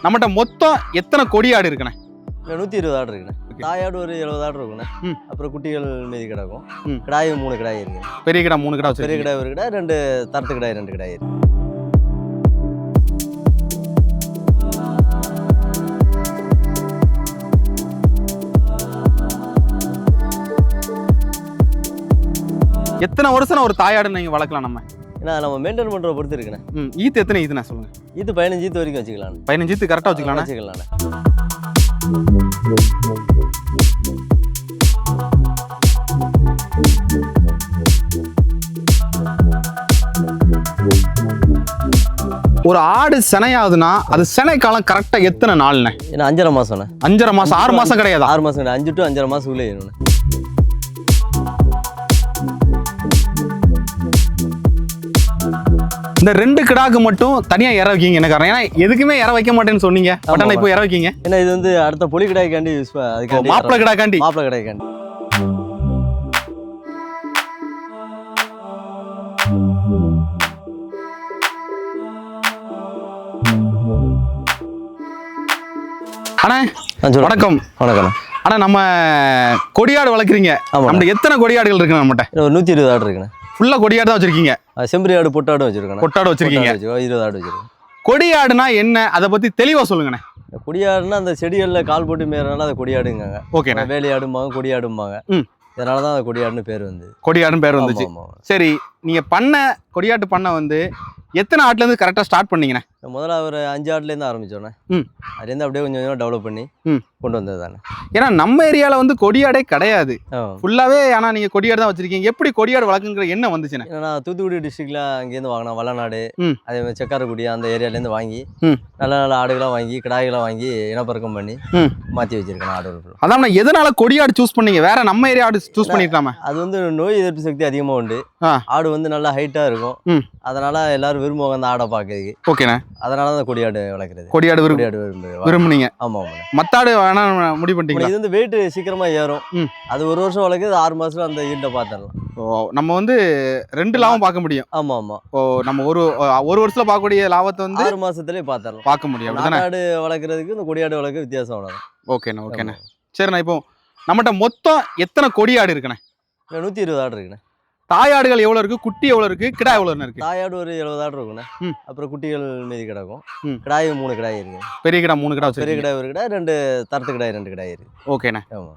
நம்மகிட்ட மொத்தம் எத்தனை கொடி ஆடு இருக்குண்ணே? 120 ஆடு இருக்குண்ணே. தாயாடு ஒரு 70 ஆடு இருக்குண்ணே. அப்புறம் குட்டிகள் மீதி கிடக்கும். கிடாய் 3 கிடாய் இருக்கு. பெரிய கிடா 3 கிடா பெரிய கிடாய் ஒரு கிடாய், 2 தரத்து கிடாய் 2 கிடாய் இருக்கு. எத்தனை வருஷம் ஒரு தாயாடு நீங்க வளர்க்கலாம் நம்ம? ஏன்னா நம்ம மெயின்டைன் பண்றத பொறுத்து இருக்குண்ணே. ஈத்து எத்தனை ஈத்துண்ணே சொல்லுங்க? இது 15 ஈத்து வரைக்கும் வச்சுக்கலாம். 15 ஈத்து கரெக்டா வச்சுக்கலாம். ஒரு ஆடு சினையாகுதுன்னா அது சினை காலம் கரெக்டா எத்தனை நாள்ண்ணே? ஏன்னா 5.5 மாசம்ண்ணே. 5.5 மாசம் 6 மாசம் கிடையாது. 6 மாசம் கிடையாது. 5 to 5.5 மாசத்துக்குள்ளே வேணும்ண்ணே. இந்த 2 கிடாக்கு மட்டும் தனியா இற வைக்கீங்க என்ன காரணம்? ஏன்னா எதுக்குமே இற வைக்க மாட்டேன்னு சொன்னீங்க. பட் இப்போ இற வைக்கீங்க. ஏன்னா இது வந்து அடுத்த பொலி கிடாய்க்காண்டி யூஸ் அதுக்காண்டி. மாப்பிள கிடாய்க்காண்டி. மாப்பிள கிடாய்க்காண்டி. அண்ணா வணக்கம். வணக்கம். ஆனா நம்ம கொடியாடு வளர்க்குறீங்க. நம்ம எத்தனை கொடியாடுகள் இருக்கு நம்மகிட்ட? ஒரு 120 ஆடு இருக்குண்ணே. ஃபுல்லா கொடியாடு தான் வச்சிருக்கீங்க? செம்பரி ஆடு பொட்டாடு வச்சிருக்கேன். பொட்டாடு வச்சிருக்கீங்க. 20 ஆடு வச்சிருக்கேன். கொடியாடுனா என்ன, அதை பத்தி தெளிவா சொல்லுங்கண்ணே. கொடியாடுனா அந்த செடிகள்ல கால் போட்டு மேறனால அதை கொடியாடுங்க. ஓகேண்ணா. வேலையாடும்பாங்க, கொடியாடும்பாங்க. இதனால தான் அந்த கொடியாடுன்னு பேர் வந்து. கொடியாடுன்னு பேர் வந்துச்சு. சரி, நீங்க பண்ண கொடியாட்டு பண்ண வந்து எத்தனை ஆட்ல இருந்து கரெக்டா ஸ்டார்ட் பண்ணீங்கண்ணே? முதல்ல ஒரு 5 ஆட்லேருந்து ஆரம்பிச்சோன்னே. அதுலேருந்து அப்படியே கொஞ்சம் கொஞ்சம் டெவலப் பண்ணி கொண்டு வந்தது தானே. ஏன்னா நம்ம ஏரியாவில் வந்து கொடியாடே கிடையாது ஃபுல்லாகவே. ஆனால் நீங்கள் கொடியாடு தான் வச்சிருக்கீங்க. எப்படி கொடியாடு வளர்க்குங்கிற என்ன வந்துச்சுண்ணே? ஏன்னா தூத்துக்குடி டிஸ்ட்ரிக்ட்ல அங்கேருந்து வாங்கினா வல்லநாடு, அதே மாதிரி செக்காரக்குடி அந்த ஏரியாலேருந்து வாங்கி நல்ல நல்ல ஆடுகளாக வாங்கி கிடாய்களாக வாங்கி இனப்பெருக்கம் பண்ணி மாற்றி வச்சிருக்கேன் ஆடு. அதான் எதனால கொடியாடு சூஸ் பண்ணீங்க? வேற நம்ம ஏரியா ஆடு சூஸ் பண்ணிக்கலாமா? அது வந்து நோய் எதிர்ப்பு சக்தி அதிகமாக உண்டு. ஆடு வந்து நல்லா ஹைட்டாக இருக்கும். அதனால எல்லாரும் விரும்புவாங்க அந்த ஆடை பார்க்கறதுக்கு. ஓகேண்ணே. அதனால தான் கொடியாடு வளர்க்குறது. கொடியாடு விரும்புனீங்க? ஆமாம். மத்தாடு வேணா முடிவு பண்ணிட்டீங்க? இது வந்து வெயிட் சீக்கிரமா ஏறும். அது ஒரு வருஷம் வளர்க்குது. 6 மாசத்துல அந்த ஈல்ட பார்த்துடலாம். நம்ம வந்து 2 லாபம் பார்க்க முடியும். ஆமா ஆமா. நம்ம ஒரு வருஷத்துல பார்க்கக்கூடிய லாபத்தை வந்து 6 மாசத்துலயே பார்த்துடலாம். பார்க்க முடியும். ஆடு வளர்க்குறதுக்கு இந்த கொடியாடு வளர்க்க வித்தியாசம் வளரும். ஓகேண்ணா. ஓகேண்ணா. சரிண்ணா. இப்போ நம்மகிட்ட மொத்தம் எத்தனை கொடியாடு இருக்குண்ணே? 120 ஆடு இருக்குண்ணே. தாயாடுகள் எவ்வளவு இருக்கு, குட்டி எவ்வளவு இருக்கு, கிடா எவ்வளவு இருக்கு? தாயாடு ஒரு 70 ஆடு இருக்குண்ணே. அப்புறம் குட்டிகள் மீதி கிடக்கும். கிடாய் 3 கிடாய் இருக்கு. பெரிய கிடா 3 கிடா. பெரிய கிடாய் ஒரு கிடாய், 2 தரத்து கிடாய் 2 கிடாய் இருக்கு. ஓகேண்ணே. ஆமா.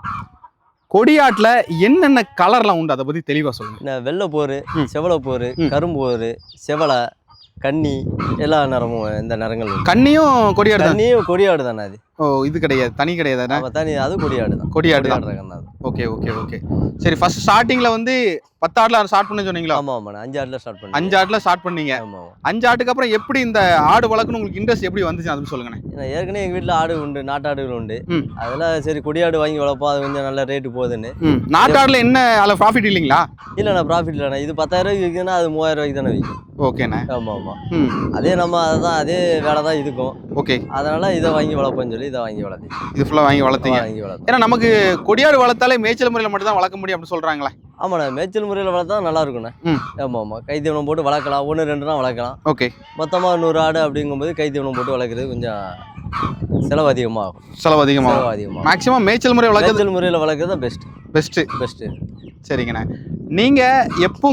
கொடியாட்டுல என்னென்ன கலர்லாம் உண்டு, அதை பத்தி தெளிவா சொல்லுங்க. வெள்ளை போரு, செவலை போரு, கரும்பு போரு, செவலை, கன்னி, எல்லா நிறமும் இந்த நிறங்கள். கன்னியும் கொடியாடு? கன்னியும் கொடியாடு தானே அது. இது கிடையாது, தனி கிடையாது. தனி, அது கொடியாடு தான். கொடியாடு தான். Okay okay okay. சரி, ஃபர்ஸ்ட் ஸ்டார்டிங்ல வந்து 10 ஆடுல ஸ்டார்ட் பண்ண சொன்னீங்களா? ஆமா ஆமா. 5 ஆடுல ஸ்டார்ட் பண்ணி 5 ஆடுல ஸ்டார்ட் பண்ணீங்க. 5 ஆட்டுக்கு அப்புறம் எப்படி இந்த ஆடு வளர்க்கணும் உங்களுக்கு இன்ட்ரெஸ்ட் எப்படி வந்துச்சு அது சொல்லுங்கண்ணே. ஏற்கனவே எங்க வீட்டுல ஆடு உண்டு, நாட்டாடுகள் உண்டு. அதெல்லாம் சரி கொடியாடு வாங்கி வளர்ப்போம், அது கொஞ்சம் நல்ல ரேட்டு போகுதுன்னு. நாட்டாடுல என்ன அதில் ப்ராஃபிட் இல்லைங்களா? இல்லைண்ணா, ப்ராஃபிட் இல்லைண்ணா. இது 10,000 ரூபாய்க்கு விற்குதுன்னா அது 3000 ரூபாய்க்கு தானே விற்கும். ஓகேண்ணா. ஆமா ஆமா. அதே நம்ம அதான் அதே வேலை தான் இதுக்கும். ஓகே. அதனால இதை வாங்கி வளர்ப்போம்னு சொல்லி இதை வாங்கி வளர்த்தி. இது ஃபுல்லா வாங்கி வளர்த்தீங்க? ஏன்னா நமக்கு கொடியாடு வளர்த்தாலே மேய்ச்சல் முறையில் மட்டும் தான் வளர்க்க முடியும் அப்படின்னு சொல்றாங்களே. ஆமாண்ணா, மேய்ச்சல் முறையில் வளர்த்தா நல்லா இருக்குண்ணே. ஆமா ஆமா. கைத்தீவனம் போட்டு வளர்க்கலாம். 1 2 வளர்க்கலாம். ஓகே. மொத்தமாக 100 ஆடு அப்படிங்கும்போது கைத்தீவனம் போட்டு வளர்க்குறது கொஞ்சம் செலவு அதிகமாகும். செலவு அதிகமாகும். மேக்ஸிமம் மேய்ச்சல் முறையில் வளர்க்குறது தான் பெஸ்ட்டு. சரிங்கண்ணா. நீங்க எப்போ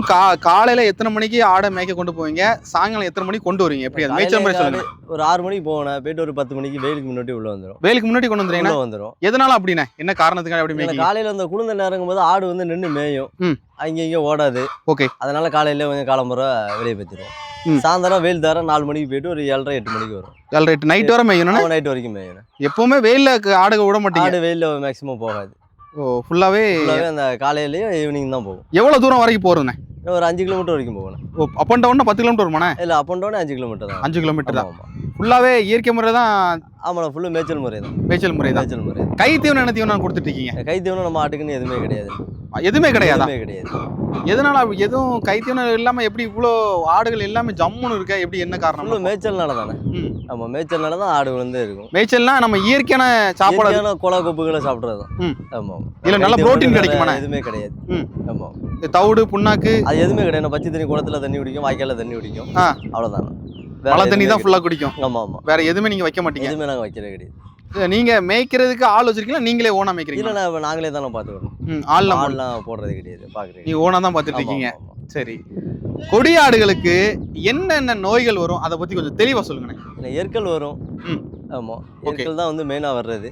காலையில எத்தனை மணிக்கு ஆடை மேய்க்க கொண்டு போவீங்க, சாயங்காலம் எத்தனை மணிக்கு கொண்டு வருவீங்க? எப்படி அது மேய்ச்சல் முறை சொல்லுங்க. ஒரு 6 மணிக்கு போவேன். போயிட்டு ஒரு 10 மணிக்கு வெயிலுக்கு முன்னாடி உள்ள வந்துடும். வெயிலுக்கு முன்னாடி கொண்டு வந்துடும். எதனால அப்படின்னா என்ன காரணத்துக்காக அப்படி மேய்க்க? காலையில அந்த குளிர்ந்த நேரங்கும் போது ஆடு வந்து நின்று மேயும், அங்கே ஓடாது. ஓகே. அதனால காலையில கொஞ்சம் காலம்புற வெளியே பற்றிடுவோம். சாயந்தரம் வெயில் தர 4 மணிக்கு போயிட்டு ஒரு 7:30 8 மணிக்கு வரும். 7:30 நைட் வரை மேயணும். நைட் வரைக்கும் மேயணும். எப்பவுமே வெயில ஆடு விட மாட்டீங்க? ஆடு வெயில மேக்ஸிமம் போகாது. ஃபுல்லாவே அந்த காலையிலயும் ஈவினிங் தான் போகும். எவ்வளவு தூரம் வரைக்கும் போறதுண்ணே? ஒரு 5 கிலோமீட்டர் வரைக்கும் போகணும். அப் அண்ட் டவுன் 10 கிலோமீட்டர் வருமாண்ணே? இல்லை, அப் அண்ட் டவுன் 5 கிலோமீட்டர் தான். 5 கிலோமீட்டர் தான். ஃபுல்லாவே இயற்கை முறை தான்? ஆமாண்ணா, ஃபுல்லு மேய்ச்சல் முறை தான். மேய்ச்சல் முறை. கை தீவனம் என்ன தீவனம் கொடுத்துட்டு இருக்கீங்க? கை தீவனம் நம்ம ஆட்டுக்குன்னு எதுவுமே கிடையாது. எதுவுமே கிடையாது. எதனால எதுவும் கை தீவனம் இல்லாம எப்படி இவ்வளோ ஆடுகள் எல்லாமே ஜம்முன்னு இருக்கா? எப்படி என்ன காரணம்? மேய்ச்சல்னால தானே. நம்ம மேய்ச்சல்னால தான் ஆடு வந்து இருக்கும். மேய்ச்சல்னா நம்ம இயற்கையான சாப்பாடு, கொலை கொப்புகளை சாப்பிட்றது தான். ஆமா. இல்ல நல்ல புரோட்டீன் கிடைக்குமா? எதுவுமே கிடையாது. ஆமா. தவிடு புண்ணாக்கு அது எதுவுமே கிடையாது. பச்சை தண்ணி, குளத்துல தண்ணி குடிக்கும், வாய்க்கால தண்ணி குடிக்கும், அவ்வளவுதான். மழை தண்ணி தான் ஃபுல்லா குடிக்கும். ஆமா ஆமா, வேற எதுவுமே நீங்க வைக்க மாட்டீங்க. எதுவுமே நாங்க வைக்கிறது கிடையாது. நீங்க மேய்க்கிறதுக்கு ஆள் வச்சிருக்கீங்களா, நீங்களே ஓனா மேய்க்கிறீங்களா? இல்ல நாங்களே தானே பாத்துக்கிறோம். ஆள்லாம் போடுறது கிடையாது, பாக்குறீங்க. நீங்க ஓனா தான் பாத்துட்டு இருக்கீங்க. சரி, கொடியாடுகளுக்கு என்னென்ன நோய்கள் வரும் அதை பத்தி கொஞ்சம் தெளிவா சொல்லுங்க. எருக்கல் வரும். ஆமா, எருக்கல் தான் வந்து மெயினா வர்றது.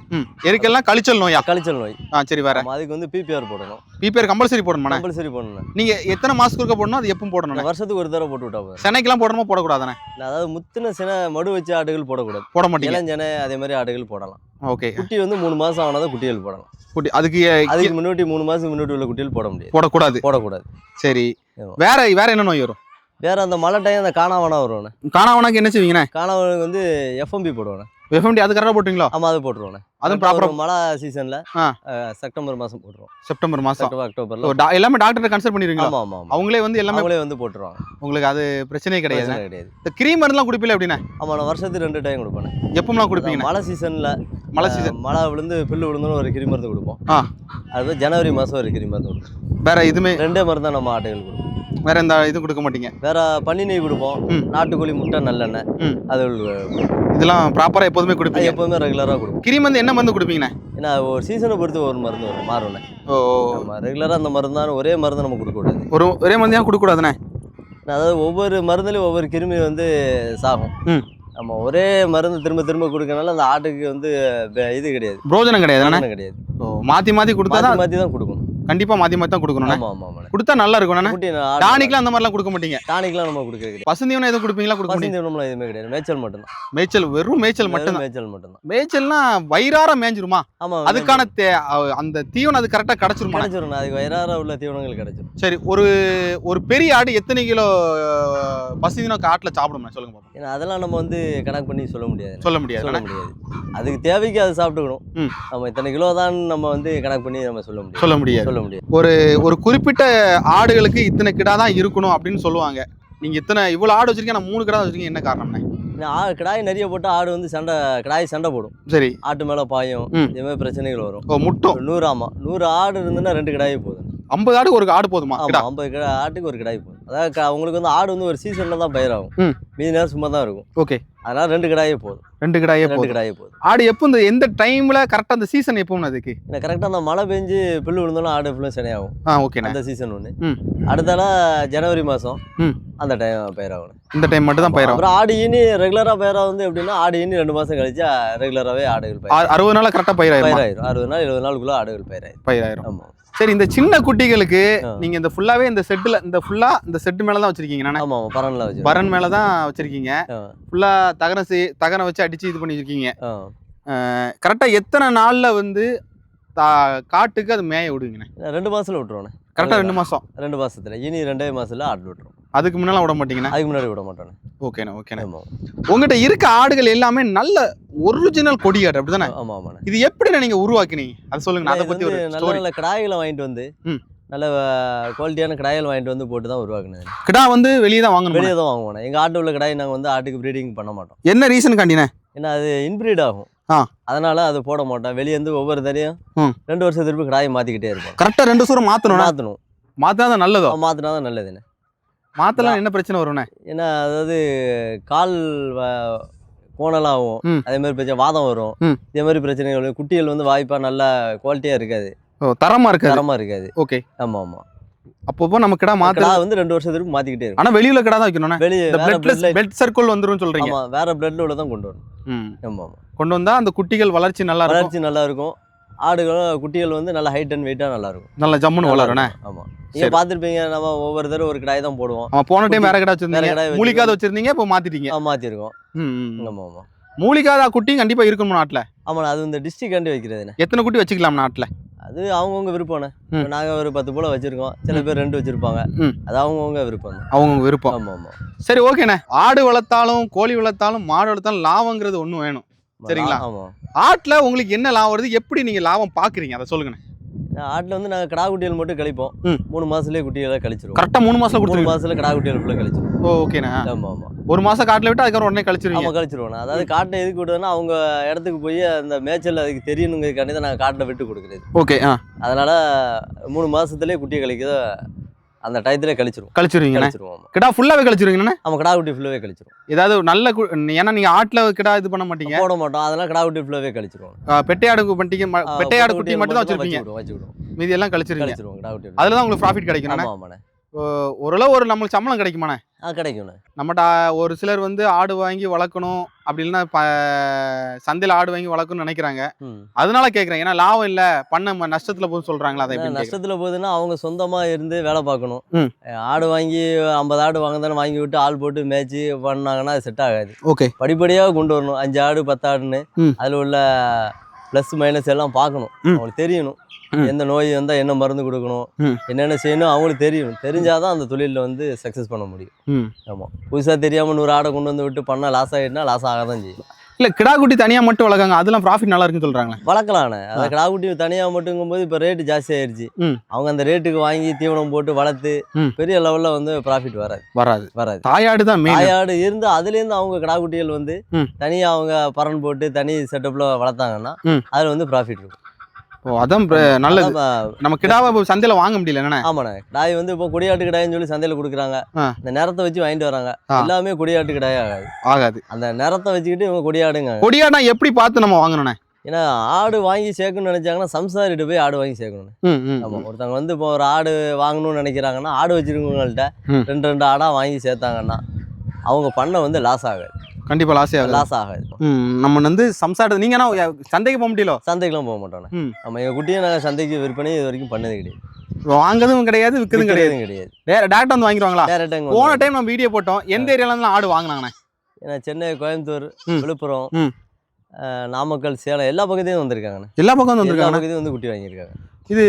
எருக்கல்லாம் கழிச்சல் நோயா? கழிச்சல் நோய். சரி, வேற அதுக்கு வந்து பிபிஆர் போடணும். பிபிஆர் கம்பல்சரி போடணுமா? கம்பல்சரி போடணும். நீங்க எத்தனை மாசத்துக்கு ஒருக்க போடணும், அது எப்பவும் போடணும்? வருஷத்துக்கு ஒரு தடவை போட்டு விட்டா போதும். செனைக்கெல்லாம் போடணுமா போடக்கூடாதானே? அதாவது முத்தின செனை மடு வச்ச ஆடுகள் போடக்கூடாது. போட மாட்டீங்க. இளஞ்சனை அதே மாதிரி ஆடுகள் போடலாம். ஓகே. குட்டி வந்து 3 மாசம் ஆனதான் குட்டிகள் போடலாம். குட்டி அதுக்கு முன்னாடி 3 மாசம் முன்னாடி உள்ள குட்டிகள் போட முடியாது, போடக்கூடாது. சரி, வேற என்ன நோய் வரும்? வேற அந்த மழை டைம் அந்த காணாவனா வரும். காணாவனாக்கு என்ன செய்வீங்கண்ணே? காணாவனுக்கு வந்து எஃப்எம்பி போடுவானே. எஃப்எம்டி அது கரெக்டாக போட்டுங்களா? ஆமா, அது போட்டுருவோண்ணே. அதுவும் ப்ராப்பராக மழை சீசன்ல செப்டம்பர் மாதம் போட்டுருவோம். செப்டம்பர் மாதம் அக்டோபர்ல எல்லாமே டாக்டரை கன்சல்ட் பண்ணிடுவீங்களா? ஆமா ஆமா, அவங்களே வந்து எல்லாமே வந்து போட்டுருவாங்க. உங்களுக்கு அது பிரச்சனையே கிடையாது. இந்த கிரீம் மருந்துலாம் குடிப்பீங்களா எப்படின்னா? ஆமா, நான் வருஷத்துக்கு 2 டைம் கொடுப்பேன். எப்பவுமே குடிப்பீங்க? மழை சீசன்ல, மழை விழுந்து புல்லு விழுந்தோன்னு ஒரு கிரீம் மருந்து கொடுப்போம். அது ஜனவரி மாதம் ஒரு கிரீம் மருந்து கொடுப்போம். வேற இதுமே 2 மருந்து தான் நம்ம ஆட்டுகள் கொடுப்போம். வேற எந்த இது கொடுக்க மாட்டீங்க? வேற பன்னி நெய் கொடுப்போம், நாட்டுக்கோழி முட்டை நல்லெண்ணெய், அது இதெல்லாம் ப்ராப்பரா எப்போதுமே கொடுப்பீங்க? எப்போதுமே ரெகுலரா கொடுப்போம். கிரீம் வந்து என்ன மருந்து கொடுப்பீங்கண்ணே? ஏன்னா ஒரு சீசனை பொறுத்து ஒரு மருந்து வரும், மாறும்ண்ணே. ஆமா, ரெகுலரா அந்த மருந்து ஒரே மருந்து நம்ம கொடுக்க கூடாது. ஒரே மருந்து ஏன் கொடுக்க கூடாதுண்ணே? அதாவது ஒவ்வொரு மருந்துலையும் ஒவ்வொரு கிருமி வந்து சாகும். நம்ம ஒரே மருந்து திரும்ப திரும்ப கொடுக்கறனால அந்த ஆட்டுக்கு வந்து இது கிடையாது, பிரோஜனம் கிடையாது. மாத்தி மாத்தி கொடுத்தா மாத்தி தான் கொடுக்கணும். கண்டிப்பா மாத்தி மாத்தி தான் கொடுக்கணும். ஆமா ஆமா, கொடுத்தா நல்லா இருக்கும். டானிக்லாம் அந்த மாதிரிலாம் கொடுக்க மாட்டீங்க? டானிக்லாம் நம்ம கொடுக்கறது கிடையாது. பசுந்தீவனம் எதுவும் கொடுப்பீங்களா? பசுந்தீவனம்லாம் எதுவுமே கிடையாது. மேய்ச்சல் மட்டும் தான். மேய்ச்சல், வெறும் மேய்ச்சல் மட்டும் தான். மேய்ச்சல்னா வயிறார மேய்ஞ்சிருமா? ஆமா, அதுக்கான அந்த தீவனம் அது கரெக்டா கிடைச்சிருமா? கிடைச்சிரும், அதுக்கு வயிறார உள்ள தீவனங்கள் கிடைச்சிரும். சரி, ஒரு பெரிய ஆடு எத்தனை கிலோ பசுந்தீவனம் ஆட்டுல சாப்பிடுமா சொல்லுங்க பாப்போம். ஏன்னா அதெல்லாம் நம்ம வந்து கணக்கு பண்ணி சொல்ல முடியாது. அதுக்கு தேவைக்கு அது சாப்பிட்டுக்கணும். நம்ம இத்தனை கிலோ தான் நம்ம வந்து கணக்கு பண்ணி நம்ம சொல்ல முடியாது. ஒரு குறிப்பிட்ட ஆடுகளுக்கு இத்தனை கிடா தான் இருக்கணும் அப்படின்னு சொல்லுவாங்க. நீங்க இவ்வளவு ஆடு வச்சிருக்கீங்க, நான் 3 கிடா வச்சிருக்கீங்க, என்ன காரணம்னா? கிடாய் நிறைய போட்டு ஆடு வந்து கிடாய் சண்டை போடும். சரி, ஆட்டு மேல பாயும், இதே மாதிரி பிரச்சனைகள் வரும். முட்டும் 100. ஆமா, 100 ஆடு இருந்துன்னா 2 கிடாயே போதும். 50 ஆடுக்கு ஒரு ஆடு போதுமா? 50 ஆட்டுக்கு ஒரு கிடாய் போதும். அதாவது அவங்களுக்கு வந்து ஆடு வந்து ஒரு சீசன்ல தான் பயிராகும், மீதி நேரம் சும்மா தான் இருக்கும். ஓகே, அதனால 2 கிடாயே போதும். 2 கிடாயே போதும். ஆடு எப்போ எந்த டைம்ல கரெக்டா அந்த சீசன் எப்பவும் அதுக்கு கரெக்டா அந்த மழை பெஞ்சு புல்லு விழுந்தாலும் ஆடு ஃபுல்லும் சனியாகும். ஓகே, அந்த சீசன் ஒன்று. அடுத்தால ஜனவரி மாசம் அந்த டைம் பயிராகும். இந்த டைம் மட்டும் தான் பயிராகும். அப்புறம் ஆடு ஈனி ரெகுலரா பயிராக வந்து எப்படின்னா ஆடு ஈனி 2 மாசம் கழிச்சா ரெகுலராகவே ஆடுகள் 60 நாள் கரெக்டா பயிராயிரும். 60 நாள் 70 நாளுக்குள்ள ஆடுகள் பயிராயிரும். ஆமா. சரி, இந்த சின்ன குட்டிகளுக்கு நீங்க இந்த ஃபுல்லாவே இந்த செட்ல இந்த செட் மேல தான் வச்சிருக்கீங்க? ஆமா, பரன் மேல தான் வச்சிருக்கீங்க. ஃபுல்லா தகரம் வச்சு அடிச்சு இது பண்ணி வச்சிருக்கீங்க. கரெக்டா எத்தனை நாள்ல வந்து காட்டுக்கு அது மேய விடுவீங்க? 2 மாசத்துல விட்டுருவோம். கரெக்டா 2 மாசம். 2 மாசத்துல இனி 2 மாசத்துல ஆடு விட்டுரும். அதுக்கு முன்னால விட மாட்டீங்கன்னா? அதுக்கு முன்னாடி விட மாட்டேன். ஓகேண்ணா, ஓகேண்ணா. உங்ககிட்ட இருக்க ஆடுகள் எல்லாமே நல்ல ஒரிஜினல் கொடியாடு, அப்படிதானே? ஆமா ஆமா. இது எப்படி நீங்க உருவாக்கினீங்க அது சொல்லுங்க. அதை பத்தி ஒரு நல்ல கிடாய்களை வாங்கிட்டு வந்து நல்ல குவாலிட்டியான கிடாய்கள் வாங்கிட்டு வந்து போட்டு தான் உருவாக்குனது. கிடா வந்து வெளியே தான் வாங்கணும்? வெளியே தான் வாங்குவோம். எங்க ஆட்டு உள்ள கிடாய் நாங்கள் வந்து ஆட்டுக்கு ப்ரீடிங் பண்ண மாட்டோம். என்ன ரீசன் காண்டினே? ஏன்னா அது இன்பிரீட் ஆகும், அதனால அது போட மாட்டோம். வெளியே வந்து ஒவ்வொரு தரையும் 2 வருஷத்துக்கு கிடாயை மாத்திக்கிட்டே இருக்கும். கரெக்டா 2 வருஷம் மாத்தணும். மாத்தினா தான் நல்லதோ? மாத்தினா தான் நல்லதுண்ணே. மாத்தலாம் என்ன பிரச்சனை வரும்ண்ணே? ஏன்னா அதாவது கால் கோணலாகும், அதே மாதிரி பிரச்சனை வாதம் வரும், இதே மாதிரி பிரச்சனைகள். குட்டிகள் வந்து வாய்ப்பா நல்லா குவாலிட்டியா இருக்காது, தரமா இருக்காது. ஓகே, ஆமா ஆமா. அப்போ நம்ம கிடா வந்து 2 வருஷத்துக்கு மாத்திக்கிட்டே இருக்கும். ஆனா வெளியில கிடா தான் வைக்கணும். வெளியே பிளட் சர்க்கிள் வந்துரும் சொல்றீங்க? ஆமா, வேற பிளட்ல உள்ள தான் கொண்டு வரணும். ஆமா ஆமா, கொண்டு வந்தா அந்த குட்டிகள் வளர்ச்சி நல்லா இருக்கும். ஆடுகளும் குட்டிகள் வந்து நல்லா ஹைட் அண்ட் வெயிட்டா நல்லா இருக்கும், நல்லா ஜம்முன்னு வளரும். ஆமா, நீங்க பாத்துருப்பீங்க, நம்ம ஒவ்வொரு தடவை ஒரு கிடாய் தான் போடுவோம். போன டைம் வேற கிடா வச்சிருந்தீங்க, மூலிகாத வச்சிருந்தீங்க, இப்போ மாத்திட்டீங்க? மாத்திருக்கோம். ஆமா ஆமா, மூலிகாதா குட்டி கண்டிப்பா இருக்கணும் நாட்டுல. ஆமா, அது இந்த டிஸ்ட்ரிக்ட் கண்டி வைக்கிறது. எத்தனை குட்டி வச்சுக்கலாம் நாட்டுல? அது அவங்கவுங்க விருப்பம். நாங்க ஒரு 10 போல வச்சிருக்கோம், சில பேர் 2 வச்சிருப்பாங்க. அது அவங்கவுங்க விருப்பம். ஆமா ஆமா. சரி, ஓகேண்ணே. ஆடு வளர்த்தாலும் கோழி வளர்த்தாலும் மாடு வளர்த்தாலும் லாபங்கிறது ஒண்ணு வேணும், சரிங்களா? ஆமா. ஆட்டுல உங்களுக்கு என்ன லாபம் வருது, எப்படி நீங்க லாபம் பாக்குறீங்க அதை சொல்லுங்க. ஆட்டுல வந்து நாங்க கிடா குட்டிகள் மட்டும் கழிப்போம். 3 மாசத்துலயே குட்டிகளை கழிச்சிருவோம். கரெக்டா 3 மாசத்துல 3 மாசத்துல கிடா குட்டிகள் ஃபுல்லா கழிச்சிருவோம். ஓகேண்ணா. ஆமா ஆமா, 1 மாசம் காட்டுல விட்டு அதுக்கப்புறம் உடனே கழிச்சிருவோம். ஆமா, கழிச்சிருவோம். அதாவது காட்டை எதுக்கு விடுறதுன்னா அவங்க இடத்துக்கு போய் அந்த மேய்ச்சல் அதுக்கு தெரியணுங்கிறதுக்காண்டி தான் நாங்கள் காட்டில் விட்டு கொடுக்குறது. ஓகே, அதனால 3 மாசத்துலயே குட்டியை கழிக்க அந்த டயத்துல கழிச்சிருவோம். கழிச்சிருவீங்க? கிடா ஃபுல்லாவே கழிச்சிருவீங்கண்ணே? ஆமா, கிடா குட்டி ஃபுல்லாவே கழிச்சிருவோம். ஏதாவது நல்ல ஏன்னா நீங்க ஆட்டுல கிடா இது பண்ண மாட்டீங்க, போட மாட்டோம், அதெல்லாம் கிடா குட்டி ஃபுல்லாவே கழிச்சிருவோம். பெட்டையாடு பண்ணிட்டீங்க, பெட்டையாடு குட்டி மட்டும் தான் வச்சிருப்பீங்க, மீதி எல்லாம் கழிச்சிருவீங்க. கிடா குட்டி அதுல தான் உங்களுக்கு ப்ராஃபிட் கிடைக்கும். ஆமாண்ணே. ஓரளவு ஒரு நம்மளுக்கு சம்பளம் கிடைக்குமாண்ணே? கிடைக்கும்ண்ணே. நம்மகிட்ட ஒரு சிலர் வந்து ஆடு வாங்கி வளர்க்கணும் அப்படி இல்லைன்னா சந்தையில் ஆடு வாங்கி வளர்க்கணும்னு நினைக்கிறாங்க, அதனால கேட்குறேன். ஏன்னா லாபம் இல்லை, பண்ண நஷ்டத்துல போகுது சொல்றாங்களா? அதை நஷ்டத்துல போகுதுன்னா அவங்க சொந்தமா இருந்து வேலை பார்க்கணும். ஆடு வாங்கி 50 ஆடு வாங்கினாலும் வாங்கி விட்டு ஆள் போட்டு மேய்ச்சி பண்ணாங்கன்னா அது செட் ஆகாது. ஓகே, படிப்படியாக கொண்டு வரணும். 5 ஆடு 10 ஆடுன்னு அதில் உள்ள ப்ளஸ் மைனஸ் எல்லாம் பார்க்கணும். அவங்களுக்கு தெரியணும் எந்த நோய் வந்தால் என்ன மருந்து கொடுக்கணும், என்னென்ன செய்யணும் அவங்களுக்கு தெரியணும். தெரிஞ்சாதான் அந்த தொழிலில் வந்து சக்ஸஸ் பண்ண முடியும். ஆமாம், புதுசாக தெரியாமல் 100 ஆடை கொண்டு வந்து விட்டு பண்ணால் லாஸ் ஆகிட்டுனா லாஸ் ஆக தான் செய்யும். இல்லை, கிடா குட்டி தனியாக மட்டும் வளர்க்காங்க, அதெல்லாம் ப்ராஃபிட் நல்லா இருக்குன்னு சொல்கிறாங்க. வளர்க்கலாண்ணே. அதை கிடா குட்டி தனியாக மட்டுங்கும்போது இப்போ ரேட்டு ஜாஸ்தி ஆயிடுச்சு. அவங்க அந்த ரேட்டுக்கு வாங்கி தீவனம் போட்டு வளர்த்து பெரிய லெவலில் வந்து ப்ராஃபிட் வராது. தாயாடு தான், தாயாடு இருந்து அதுலேருந்து அவங்க கிடா குட்டிகள் வந்து தனியாக அவங்க பரன் போட்டு தனி செட்டப்பில் வளர்த்தாங்கன்னா அதில் வந்து ப்ராஃபிட் இருக்கும். ஓ, அதான் நல்லது. நம்ம கிடாவை சந்தையில வாங்க முடியல. என்ன? ஆமாண்ணே, கிடாய் வந்து இப்போ கொடியாட்டு கிடாயின்னு சொல்லி சந்தையில கொடுக்குறாங்க. இந்த நேரத்தை வச்சு வாங்கிட்டு வராங்க. எல்லாமே கொடியாட்டு கிடாயே ஆகாது. அந்த நேரத்தை வச்சுக்கிட்டு இவங்க கொடியாடுங்க. கொடியாடா எப்படி பார்த்து நம்ம வாங்கணும்ண்ணே? ஏன்னா ஆடு வாங்கி சேர்க்கணும்னு நினைச்சாங்கன்னா சம்சாரிட்டு போய் ஆடு வாங்கி சேர்க்கணும். ஆமா, ஒருத்தவங்க வந்து இப்போ ஒரு ஆடு வாங்கணும்னு நினைக்கிறாங்கன்னா ஆடு வச்சிருக்கவங்கள்ட்ட 2 ஆடா வாங்கி சேர்த்தாங்கன்னா அவங்க பண்ண வந்து லாஸ் ஆகாது. கண்டிப்பா லாஸ் ஆகாது. நம்ம வந்து சம்சாரத்தை நீங்க சந்தைக்கு போக முடியல? சந்தைக்கெல்லாம் போக மாட்டோம். நம்ம எங்க குட்டியை நாங்கள் சந்தைக்கு விற்பனை இது வரைக்கும் பண்ணது கிடையாது. வாங்கதும் கிடையாது, விற்கிறதும் கிடையாது. டேரக்டா வந்து வாங்கிடுவாங்களா? போன டைம் நம்ம வீடியோ போட்டோம், எந்த ஏரியால இருந்து ஆடு வாங்கினாங்கண்ணே? ஏன்னா சென்னை, கோயம்புத்தூர், விழுப்புரம், நாமக்கல், சேலம் எல்லா பக்கத்தையும் வந்திருக்காங்கண்ணே. எல்லா பக்கத்தையும் வந்து குட்டி வாங்கியிருக்காங்க. இது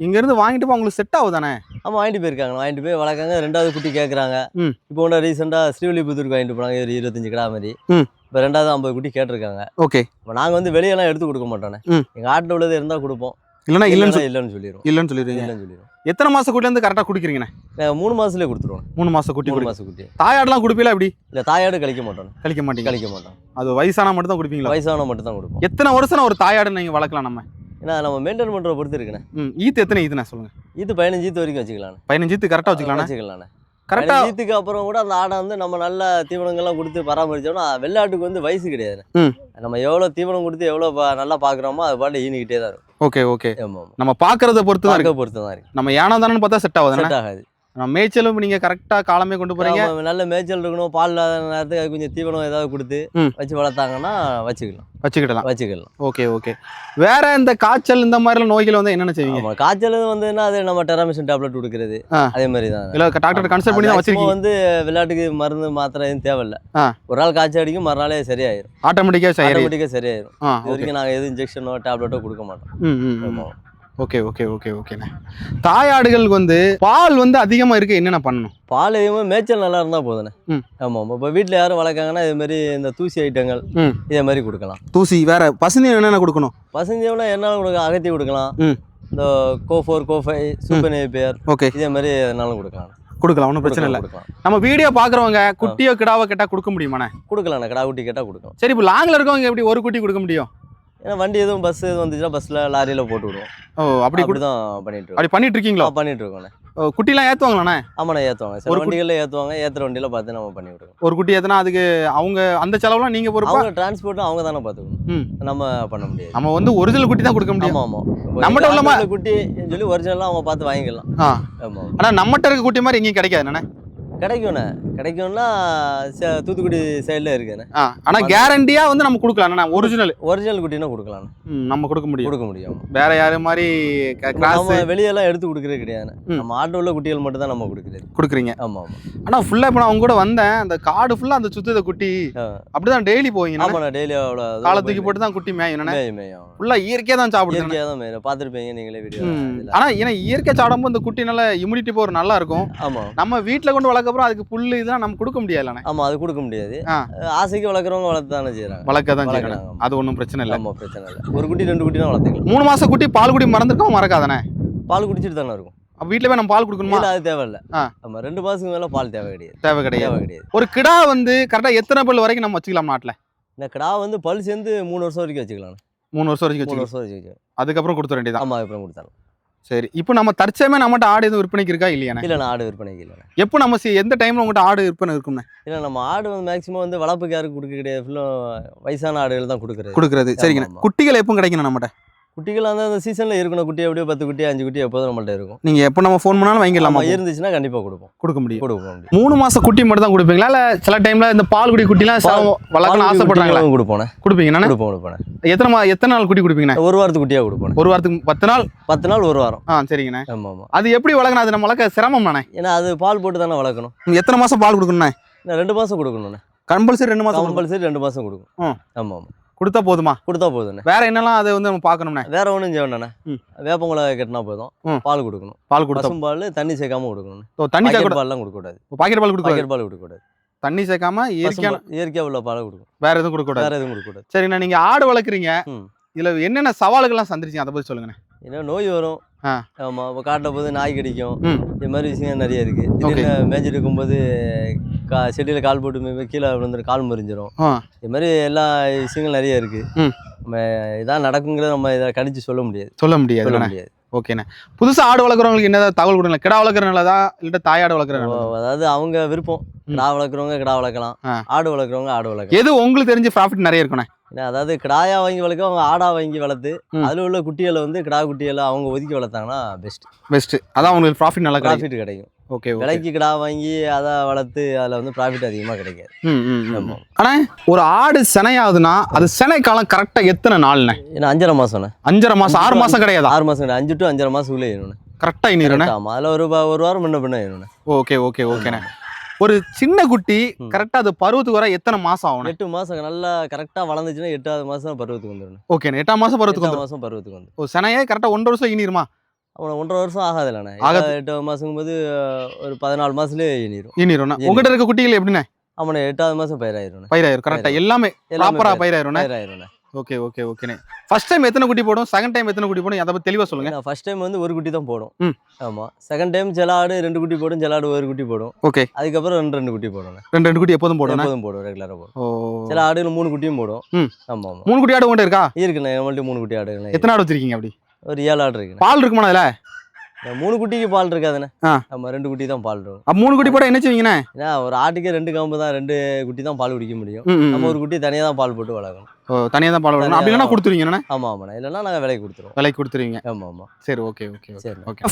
இங்கேருந்து வாங்கிட்டு போய் உங்களுக்கு செட் ஆகுதானே? ஆமாம், வாங்கிட்டு போயிருக்காங்க. வாங்கிட்டு போய் வளர்க்காங்க. 2வது குட்டி கேட்குறாங்க. இப்போ ஒன்று ரீசெண்டாக ஸ்ரீவில்லிபுத்தூருக்கு வாங்கிட்டு போனாங்க, ஒரு 25 கிடா மாதிரி. இப்போ 2வது 50 குட்டி கேட்டிருக்காங்க. ஓகே, இப்போ நாங்கள் வந்து வெளியெல்லாம் எடுத்து கொடுக்க மாட்டோண்ணே. எங்கள் ஆட்டில் உள்ளது இருந்தால் கொடுப்போம், இல்லைன்னு சொல்லிடுவோம். எத்தனை மாசம் குட்டில இருந்து கரெக்டாக குடிக்கிறீங்கண்ணே? 3 மாசத்துலேயே கொடுத்துருவோம். 3 மாசம் குட்டி. 3 மாசம் குட்டி. தாயாடுலாம் குடிப்பீங்களா? எப்படி? இல்லை, தாயாடு கழிக்க மாட்டோம். கழிக்க மாட்டோம். அது வயசான மட்டும் தான் குடிப்பீங்களா? வயசான மட்டும் தான் கொடுப்போம். எத்தனை வருஷம் ஒரு தாயாடு நீங்கள் வளர்க்கலாம் நம்ம? ஏன்னா நம்ம மெயின்டைன் பண்ணுற பொறுத்து இருக்குண்ணே. ஈத்து எத்தனை ஈத்துண்ணே சொல்லுங்க? ஈத்து 15 ஈத்து வரைக்கும் வச்சுக்கலாம். 15 ஈத்து கரெக்டாக வச்சுக்கலாண்ணே. கரெக்டாக ஈத்துக்கு அப்புறம் கூட அந்த ஆடை வந்து நம்ம நல்ல தீவனங்கள்லாம் கொடுத்து பராமரிச்சோம்னா வெள்ளாட்டுக்கு வந்து வயசு கிடையாது. நம்ம எவ்வளோ தீவனம் கொடுத்து எவ்வளோ நல்லா பார்க்குறோமோ அது பாட்டு ஈனிக்கிட்டே தான் இருக்கும். ஓகே. நம்ம பார்க்கறத பொறுத்து தான் இருக்கு. நம்ம ஏனா தானே பார்த்தா செட் ஆகாது. மேய்ச்சலும் நீங்க கரெக்டா காலமே கொண்டு போறீங்க. நல்ல மேய்ச்சல் இருக்கணும், பால் இல்லாத நேரத்துக்கு கொஞ்சம் தீவனம் ஏதாவது கொடுத்து வச்சு வளர்த்தாங்கன்னா வச்சுக்கிடலாம். ஓகே. வேற இந்த காய்ச்சல் இந்த மாதிரி நோய்கள் வந்து என்னென்ன செய்வீங்க? காய்ச்சல் வந்து அது நம்ம டெராமிசின் டேப்லெட் கொடுக்கறது, அதே மாதிரி தான். இல்ல டாக்டர் கன்சல்ட் பண்ணி தான் வச்சிருக்கீங்க? வந்து விளையாட்டுக்கு மருந்து மாத்திரை எதுவும் தேவையில்லை. ஒரு நாள் காய்ச்சல் அடிக்கும், மறுநாளே சரியாயிரும். ஆட்டோமேட்டிக்கா சரியாயிரும். இது வரைக்கும் நாங்கள் எதுவும் இன்ஜெக்ஷனோ டேப்லெட்டோ கொடுக்க மாட்டோம். ஓகேண்ணே. தாயாடுகளுக்கு வந்து பால் வந்து அதிகமாக இருக்கு, என்னென்ன பண்ணணும்? பால் மேய்ச்சல் நல்லா இருந்தால் போதுண்ணே. ஆமாம், இப்போ வீட்டில் யாரும் வளர்க்காங்கன்னா இது மாதிரி இந்த தூசி ஐட்டங்கள் இதே மாதிரி கொடுக்கலாம். தூசி வேற பசுந்தீவனம் என்னென்ன கொடுக்கணும்? பசுந்தீவனம் என்ன கொடுக்கலாம்? அகத்தி கொடுக்கலாம், இந்த கோ4, கோ5, சூப்பர் நேப்பியர், இதே மாதிரி என்னாலும் கொடுக்கலாம். ஒன்றும் பிரச்சனை இல்லை. நம்ம வீடியோ பார்க்குறவங்க குட்டியோ கிடாவோ கேட்டால் கொடுக்க முடியுமாண்ணே? கொடுக்கலாண்ணே, கிடா குட்டி கேட்டால் கொடுக்கலாம். சரி, இப்போ லாங்கில் இருக்கவங்க எப்படி ஒரு குட்டி கொடுக்க முடியும்? ஏன்னா வண்டி எதுவும் பஸ் எதுவும் வந்துச்சுன்னா பஸ்ஸில் லாரியில் போட்டு விடுவோம். அப்படி தான் பண்ணிட்டு இருக்கீங்களா? பண்ணிட்டு இருக்கோண்ணே. குட்டிலாம் ஏற்றுவாங்களாண்ணே? ஆமாண்ணே, ஏற்றுவாங்க. சில வண்டிகளில் ஏற்றுவாங்க, ஏற்றுற வண்டியில் பார்த்து நம்ம பண்ணி விடுவோம். ஒரு குட்டி ஏற்றினா அதுக்கு அவங்க அந்த செலவுலாம் நீங்கள் பொறுப்பா? டிரான்ஸ்போர்ட்டும் அவங்க தானே பார்த்துக்கணும், நம்ம பண்ண முடியாது. நம்ம வந்து ஒரிஜினல் குட்டி தான் கொடுக்க முடியும். ஆமாம், நம்மகிட்ட உள்ள குட்டி சொல்லி ஒரிஜினலாக அவங்க பார்த்து வாங்கிக்கலாம். ஆமாம், ஆனால் நம்மகிட்ட இருக்க குட்டி மாதிரி எங்கேயும் கிடைக்காது என்னண்ணே? கிடைக்கும்னா தூத்துக்குடி சைடில் இருக்குண்ணே. ஆனால் கேரண்டியாக வந்து நம்ம கொடுக்கலாம். ஒரிஜினல் குட்டினா கொடுக்கலாம், நம்ம கொடுக்க முடியும். வேற யாரு மாதிரி நம்ம வெளியெல்லாம் எடுத்து கொடுக்குறது கிடையாது. நம்ம ஆட்டோ உள்ள குட்டிகள் மட்டும் தான் நம்ம கொடுக்குறீங்க. ஆமாம். ஆனால் ஃபுல்லாக இப்போ நான் அவங்க கூட வந்தேன், அந்த காடு ஃபுல்லாக அந்த சுற்றுத குட்டி அப்படிதான் டெய்லி போவீங்க? ஆமாண்ணா, டெய்லி அவ்வளோ காலத்துக்கு போட்டு தான் குட்டி மேயும். ஃபுல்லாக இயற்கையாக தான் சாப்பிடுங்க. பார்த்துருப்பீங்க நீங்களே வீடியோ. ஆனால் ஏன்னா இயற்கை சாப்பிடும்போது இந்த குட்டி நல்லா இம்யூனிட்டி பவர் நல்லா இருக்கும். ஆமாம், நம்ம வீட்டில் கொண்டு வளர்க்க அப்புறம் அதுக்கு புல்லு இதெல்லாம் நம்ம கொடுக்க முடியாது. ஆமா, அது கொடுக்க முடியாது. ஆசைக்கு வளர்க்குறவங்க வளர்த்தானே செய்யறாங்க. வளர்க்கதான் செய்யறாங்க. அது ஒன்றும் பிரச்சனை இல்லை. ஆமா, பிரச்சனை இல்லை. ஒரு குட்டி 2 குட்டி தான் வளர்த்துக்கலாம். 3 மாசம் குட்டி பால் குடி மறந்துருக்கோம் பால் குடிச்சிட்டு தானே இருக்கும். வீட்டுல போய் நம்ம பால் கொடுக்கணுமா? அது தேவையில்லை. ஆமா, 2 மாசத்துக்கு மேல பால் தேவை கிடையாது. ஒரு கிடா வந்து கரெக்டா எத்தனை பல் வரைக்கும் நம்ம வச்சுக்கலாம் நாட்டுல? இந்த கிடா வந்து பல் சேர்ந்து 3 வருஷம் வரைக்கும் வச்சுக்கலாம். 3 வருஷம் வரைக்கும் வச்சுக்கலாம். அதுக்கப்புறம் கொடுத்துட வேண்டியது. ஆமா, அதுக்கப்புறம் கொடுத்தாலும். சரி, இப்போ நம்ம தற்சயமே நம்மகிட்ட ஆடு எதுவும் விற்பனைக்கு இருக்கா இல்லையாண்ணே? இல்லைண்ணா, ஆடு விற்பனைக்கு இல்லைண்ணா. எப்போ நம்ம எந்த டைம்ல உங்கள்கிட்ட ஆடு விற்பனை இருக்கும்ண்ணே? இல்லை, நம்ம ஆடு வந்து மேக்ஸிமம் வந்து வளர்ப்புக்கு யாருக்கு கொடுக்க கிடையாது, ஃபுல்லாக வயசான ஆடுகள் தான் கொடுக்குறது. சரிங்கண்ணே. குட்டிகள் எப்போ கிடைக்கணும் நம்மகிட்ட? குட்டிகள் வந்து அந்த சீசனில் இருக்கணும். குட்டி எப்படியோ 10 குட்டி 5 குட்டி எப்போதும் நம்மள்ட்ட இருக்கும். நீங்கள் எப்போ நம்ம ஃபோன் பண்ணாலும் வாங்கிடலாமா? இருந்துச்சுன்னா கண்டிப்பாக கொடுக்க முடியும். 3 மாதம் குட்டி மட்டும் தான் கொடுப்பீங்களா, இல்லை சில டைமில் இந்த பால் குடி குட்டிலாம் வளர்க்கணும் ஆசைப்படுறாங்களா? கொடுப்பீங்கண்ணா? கொடுப்போம். எத்தனை நாள் குட்டி கொடுப்பீங்கண்ணா? ஒரு வாரத்துக்கு குட்டியாக கொடுப்போம். ஒரு வாரத்துக்கு 10 நாள்? 10 நாள், ஒரு வாரம். சரிங்கண்ணா. ஆமாம். அது எப்படி வளர்க்கணும்? அது நம்ம வளர்க்க சிரமம்ண்ணே? ஏன்னா அது பால் போட்டு தானே வளர்க்கணும். எத்தனை மாதம் பால் கொடுக்கணுண்ணே? 2 மாதம் கொடுக்கணுண்ணே. கம்பல்சரி 2 மாதம்? கம்பல்சரி 2 மாதம் கொடுக்கும். ஆமாம். கொடுத்தா போதுமா? கொடுத்தா போதுண்ணே. வேற என்னெல்லாம் அதை வந்து நம்ம பார்க்கணும்ண்ணே? வேற ஒன்றும் செய்யணுண்ணே. வேப்பங்குளை கட்டினா போதும். பால் கொடுக்கணும். பால் கொடுத்தோம். பால் தண்ணி சேர்க்காம கொடுக்கணும். தண்ணி சேர்க்க பால்லாம் கொடுக்கக்கூடாது. பாக்கெட் பால் கொடுக்கக்கூடாது. தண்ணி சேர்க்காம இயற்கையா உள்ள பால் கொடுக்கணும். வேற எதுவும் கொடுக்கக்கூடாது. சரிண்ணா, நீங்க ஆடு வளர்க்குறீங்க, இதுல என்னென்ன சவால்கள்லாம் சந்திச்சீங்க, அதை பத்தி சொல்லுங்கண்ணே. ஏன்னா நோய் வரும். ஆமா, இப்போ காட்டில் போது நாய் கடிக்கும். இது மாதிரி விஷயங்கள் நிறைய இருக்கு. மேய்ஞ்சிட்டு இருக்கும்போது செடியில் கால் போட்டு கீழே விழுந்துடும், கால் முறிஞ்சிடும். இது மாதிரி எல்லா விஷயங்கள் நிறைய இருக்கு. நம்ம இதான் நடக்குங்கிறத நம்ம இதை கணிச்சு சொல்ல முடியாது. ஓகேண்ணே. புதுசா ஆடு வளர்க்குறவங்களுக்கு என்ன தகவல் கொடுங்க? கிடா வளர்க்குறதுனாலதா இல்லை தாயாடு வளர்க்குறதுனால? அதாவது அவங்க விருப்பம். கிடா வளர்க்குறவங்க கிடா வளர்க்கலாம், ஆடு வளர்க்குறவங்க ஆடு வளர்க்கலாம். எது உங்களுக்கு தெரிஞ்சு ப்ராஃபிட் நிறைய இருக்குண்ணே? அதாவது கிடாயா வாங்கி வளர்க்க, அவங்க ஆடா வாங்கி வளர்த்து அதுல உள்ள குட்டிகளை வந்து கிடா குட்டிகளை அவங்க ஒதுக்கி வளர்த்தாங்கன்னா பெஸ்ட். அதான் உங்களுக்கு ப்ராஃபிட் நல்லா கிடைக்கும். ஓகே. விலைக்கு கிடா வாங்கி அதை வளர்த்து அதில் வந்து ப்ராஃபிட் அதிகமாக கிடைக்காது. ஆனால் ஒரு ஆடு சினையாகுதுன்னா அது சினை காலம் கரெக்டாக எத்தனை நாள்ண்ணே? ஏன்னா 5.5 மாதம்ண்ணே. 5.5 மாதம்? 6 மாதம் கிடையாது? 6 மாதம் கிடையாது. 5 to 5.5 மாதத்துக்குள்ளே இருக்கணும். கரெக்டாக இன்னும். ஆமாம், அதில் ஒரு வாரம் முன்ன பின்ன இருக்கணும். ஓகேண்ணே. ஒரு சின்ன குட்டி கரெக்டாக அது பருவத்துக்கு வர எத்தனை மாதம் ஆகும்? 8 மாதம் நல்லா கரெக்டாக வளர்ந்துச்சுன்னா 8வது மாதம் பருவத்துக்கு வந்துடணும். ஓகேண்ணே. 8ஆம் மாதம் பருவத்துக்கு வந்து ஒரு சினையே கரெக்டாக 1.5 வருஷம் ஈனிருமா? அவனை 1.5 வருஷம் ஆகாதுல்லண்ணே. 8வது மாதங்கும் போது ஒரு 14 மாதத்துலேயே ஈனிரும். உங்கள்கிட்ட இருக்க குட்டிகள் எப்படிண்ணே? அவனை 8வது மாதம் பயிராயிரும். கரெக்டாக எல்லாமே ப்ராப்பராக பயிராயிரும்ண்ணே. ஓகேண்ணே. ஃபர்ஸ்ட் டைம் எத்தனை குட்டி போடும், செகண்ட் டைம் எத்தனை குட்டி போடும், அதை பற்றி தெளிவாக சொல்லுங்க. ஃபர்ஸ்ட் டைம் வந்து ஒரு குட்டி தான் போடும். ஆமாம். செகண்ட் டைம் சில ஆடு 2 குட்டி போடும், சில ஆடு 1 குட்டி போடும். ஓகே. அதுக்கப்புறம் 2 குட்டி போடும். 2 குட்டி எப்போதும் போடும். ரெகுலராக போடும். சில ஆடுகள் 3 குட்டியும் போடும். ஆமாம். 3 குட்டி ஆடு உங்கள்கிட்ட இருக்கா? இருக்குண்ணே, நம்மள்ட்ட 3 குட்டி ஆடுகள். எத்தனை ஆடு வச்சிருக்கீங்க? அப்படி ஒரு 7 ஆடு இருக்கு. பால் இருக்குமா அதில்? 3 குட்டிக்கு பால் இருக்காதுண்ணே. ஆமாம், 2 குட்டி தான் பால் இருக்கும். 3 குட்டி போட என்ன செய்வீங்கண்ணே? ஏன்னா ஒரு ஆட்டுக்கே 2 காம்பு தான், 2 குட்டி தான் பால் குடிக்க முடியும். நம்ம ஒரு குட்டி தனியாக தான் பால் போட்டு வளர்க்கணும். தனியாக தான் பால் வளர்க்கணும். அப்படி இல்லைன்னா கொடுத்துருவீங்கண்ணே? ஆமாம், இல்லைன்னா நாங்கள் விலைக்கு கொடுத்துருவீங்க. ஆமாம். சரி, ஓகே.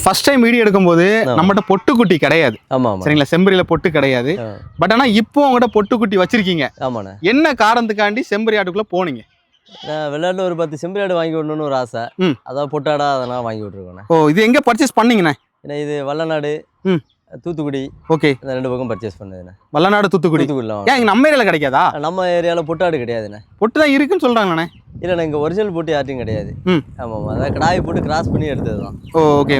ஃபர்ஸ்ட் டைம் வீடியோ எடுக்கும்போது நம்மகிட்ட பொட்டுக்குட்டி கிடையாது. ஆமாம். சரிங்களா, செம்பரியில் பொட்டு கிடையாது. பட் ஆனால் இப்போ உங்கள்கிட்ட பொட்டுக்குட்டி வச்சிருக்கீங்க. ஆமாண்ணே. என்ன காரணத்துக்காண்டி செம்பரி ஆட்டுக்குள்ளே போனீங்க? விளையாட்டுல ஒரு 10 செம்பரி ஆடு வாங்கி விடணும்னு ஒரு ஆசை. அதான் பொட்டாடா அதெல்லாம் வாங்கி விட்டுருக்கோண்ணே. இது எங்கே பர்ச்சேஸ் பண்ணீங்கண்ணே? ஏன்னா இது வல்லநாடு, தூத்துக்குடி. ஓகே. இந்த 2 பக்கம் பர்ச்சேஸ் பண்ணுதுண்ணே. வல்லநாடு, தூத்துக்குடி. ஏன் நம்ம ஏரியாவில் கிடைக்காதா? நம்ம ஏரியாவில் பொட்டாடு கிடையாதுண்ணே. பொட்டு தான் இருக்குன்னு சொல்கிறாங்கண்ணே. இல்லைண்ணே, இங்கே ஒரிஜினல் பொட்டு யார்ட்டையும் கிடையாது. ஆமாம், அதான் கடாயை போட்டு கிராஸ் பண்ணி எடுத்தது தான். ஓகே.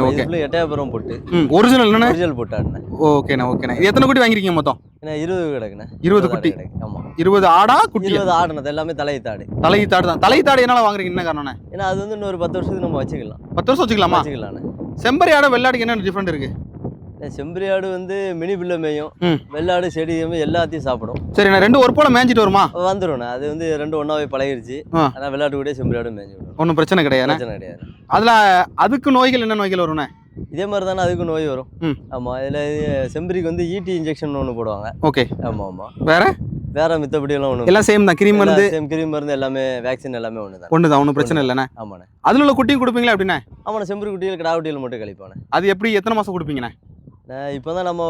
எட்டயபுரம் பொட்டு ஒரிஜினல் பொட்டாடுண்ணே. ஓகேண்ணே. இது எத்தனை குட்டி வாங்கிருக்கீங்க மொத்தம்? ஏன்னா 20 கிடக்குண்ணே. 20 குட்டி. ஆமாம். 20 ஆடா குட்டி? 20 ஆடுனது எல்லாமே தலையீத்தாடு தான். தலையீத்தாடு என்னால வாங்குறீங்க? என்ன காரணம்ண்ணே? ஏன்னா அது வந்து இன்னொரு 10 வருஷத்துக்கு நம்ம வச்சுக்கலாம். 10 வருஷம் வச்சுக்கலாமா? செம்பரி ஆடு வெள்ளாடுக்கு என்ன டிஃபரெண்ட் இருக்கு? செம்பரி ஆடு வந்து மினி பிள்ளை மேயும், வெள்ளாடு செடி எல்லாத்தையும் சாப்பிடும். சரி, நான் 2 ஒரு போல மேய்ஞ்சிட்டு வருமா? வந்துடும். அது வந்து 2 ஒன்னாவே பழகிருச்சு. ஆனால் வெள்ளாட்டு கூட செம்பரி ஆடு மேய்ஞ்சி விடும். ஒன்றும் பிரச்சனை கிடையாது. அதில் அதுக்கு நோய்கள் என்ன நோய்கள் வரும்ண்ணே? இதே மாதிரி தானே அதுக்கு நோய் வரும். ஆமாம். இதில் செம்பரிக்கு வந்து ஈட்டி இன்ஜெக்ஷன் ஒன்று போடுவாங்க. ஓகே. ஆமாம். வேற மித்தபடி எல்லாம் ஒன்று எல்லாம் சேம் தான். கிரீம் மருந்து எல்லாமே வேக்சின் எல்லாமே ஒன்று தான். ஒன்றும் பிரச்சனை இல்லைண்ணே. ஆமாண்ணே. அதில் உள்ள குட்டியும் கொடுப்பீங்களா? அப்படின்னா ஆமாண்ணே, செம்பரி குட்டியில் கிடா குட்டியில் மட்டும் கழிப்பானே. அது எப்படி எத்தனை மாதம் கொடுப்பீங்கண்ணே? இப்போ தான் நம்ம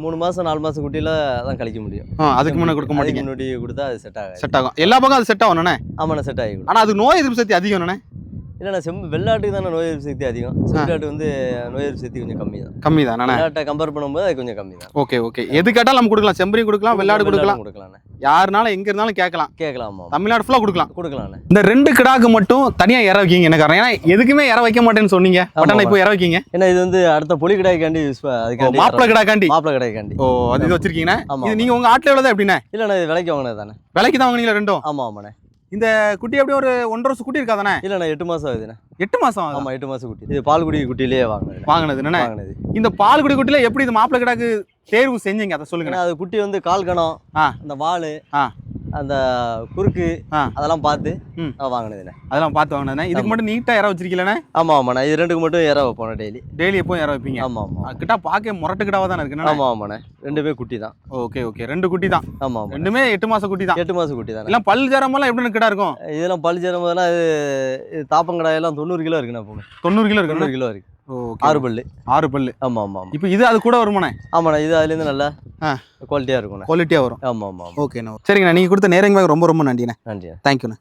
3 மாதம் 4 மாதம் குட்டியில் தான் கழிக்க முடியும். அதுக்கு முன்னாடி கொடுக்க மாட்டீங்க? முன்னாடி கொடுத்தா அது செட் ஆகும். எல்லா பக்கம் அது செட் ஆகணுண்ணே? ஆமாண்ணே, செட் ஆகிடும். ஆனால் அது நோய் எதிர்ப்பு சக்தி அதிகம்ண்ணே? இல்லைண்ணா, வெள்ளாட்டுக்கு தானே நோய் எதிர்ப்பு சக்தி அதிகம். செம்பரியாட்டு வந்து நோய் எதிர்ப்பு சக்தி கொஞ்சம் கம்மி தான். வெள்ளாட்டை கம்பேர் பண்ணும்போது அது கொஞ்சம் கம்மி தான். ஓகே. எது கேட்டாலும் நம்ம கொடுக்கலாம். செம்பரி கொடுக்கலாம், வெள்ளாடு கொடுக்கலாம். யாருனாலும் எங்க இருந்தாலும் கேட்கலாம். தமிழ்நாடு ஃபுல்லாக கொடுக்கலாம். இந்த 2 கிடாக்கு மட்டும் தனியாக இற வைக்கிங்க என்ன காரணம்? ஏன்னா எதுக்குமே இற வைக்க மாட்டேன்னு சொன்னீங்க. பட் ஆனால் இப்போ இற வைக்கிங்க. ஏன்னா இது வந்து அடுத்த பொலி கிடாய்க்காண்டி மாப்பிள கிடாக்காண்டி. அது இது வச்சிருக்கீங்கன்னா இது நீங்க உங்க ஆட்டில் எவ்வளோ எப்படின்னா? இல்லைண்ணா, இது விலைக்கு வாங்கினது தானே. விலைக்கு தான் வாங்கினீங்களா 2? ஆமாண்ணே. இந்த குட்டி அப்படியே ஒரு 1.5 வருஷம் குட்டி இருக்காதானே? இல்லைண்ணா, 8 மாதம் ஆகுதுண்ணே. 8 மாதம்? ஆமாம், 8 மாதம் குட்டி. இது பால் குடி குட்டியிலேயே வாங்கினது. இந்த பால் குடி குட்டியில எப்படி இது மாப்பிள கிடாக்கு தேர்வு செஞ்சீங்க, அதை சொல்லுங்க. அது குட்டி வந்து கால் கணம், அந்த வால் அந்த குறுக்கு அதெல்லாம் பார்த்து வாங்கினதுண்ணே. அதெல்லாம் பார்த்து வாங்கினதுண்ணே. இதுக்கு மட்டும் நீட்டாக இற வச்சிருக்கீங்களே? ஆமாம் ஆமாண்ணா, இது ரெண்டுக்கு மட்டும் இற வைப்போம் டெய்லி எப்போ இற வைப்பீங்க? ஆமாம் ஆமாம். கிட்ட பார்க்க முரட்டு கிடாவாக தானே இருக்குண்ணா? ஆமாம் ஆமாண்ணே, ரெண்டுமே குட்டி தான். ஓகே ஓகே, 2 குட்டி தான். ஆமாம், ரெண்டுமே 8 மாச குட்டி தான். 8 மாச குட்டி தான். எல்லாம் பல் சேரமெல்லாம் எப்படி கிடா இருக்கும்? இதெல்லாம் பல் சேரமெல்லாம் இது தாப்பங்கடாயெல்லாம் 90 கிலோ இருக்குண்ணா. 90 கிலோ இருக்கு. 90 கிலோ இருக்கு. 6 பல்லு. 6 பல்லு. ஆமாம் ஆமாம். இப்போ இது அது கூட வருமாண்ணே? ஆமாண்ணா, இது அதுலேருந்து நல்லா குவாலிட்டியாக இருக்கும். குவாலிட்டியாக வரும். ஆமாம் ஆமாம். ஓகேண்ணா, சரிங்கண்ணா. நீங்கள் கொடுத்த நேரங்க ரொம்ப ரொம்ப நன்றிண்ணே. நன்றி, தேங்க்யூண்ணே.